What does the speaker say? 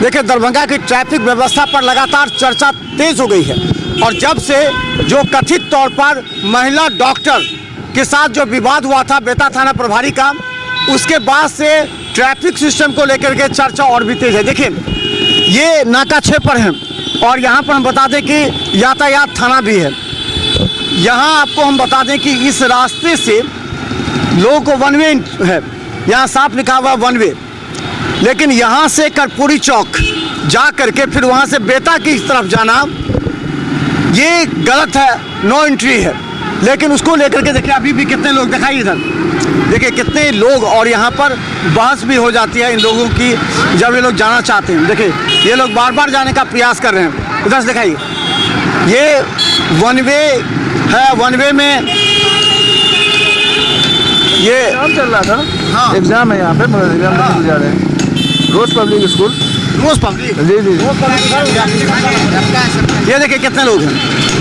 देखिए, दरभंगा की ट्रैफिक व्यवस्था पर लगातार चर्चा तेज हो गई है और जब से जो कथित तौर पर महिला डॉक्टर के साथ जो विवाद हुआ था बेता थाना प्रभारी का, उसके बाद से ट्रैफिक सिस्टम को लेकर के चर्चा और भी तेज है। देखिए, ये नाका 6 पर है और यहाँ पर हम बता दें कि यातायात थाना भी है। यहाँ आपको हम बता दें कि इस रास्ते से लोगों को वन वे है, यहाँ साफ लिखा हुआ वन वे, लेकिन यहाँ से कर्पूरी चौक जा करके फिर वहाँ से बेता की तरफ जाना ये गलत है, नो एंट्री है। लेकिन उसको लेकर के देखिए अभी भी कितने लोग, दिखाइए इधर, देखिए कितने लोग, और यहाँ पर बहस भी हो जाती है इन लोगों की जब ये लोग जाना चाहते हैं। देखिए ये लोग बार बार जाने का प्रयास कर रहे हैं। उधर से दिखाइए, ये वन वे है, वन वे में ये एग्जाम चल रहा था। हाँ, एग्जाम है यहाँ पे, मगर एग्जाम नहीं जा रहे हैं। रोज पब्लिक स्कूल, रोज पब्लिक, जी जी। ये देखिए कितने लोग हैं।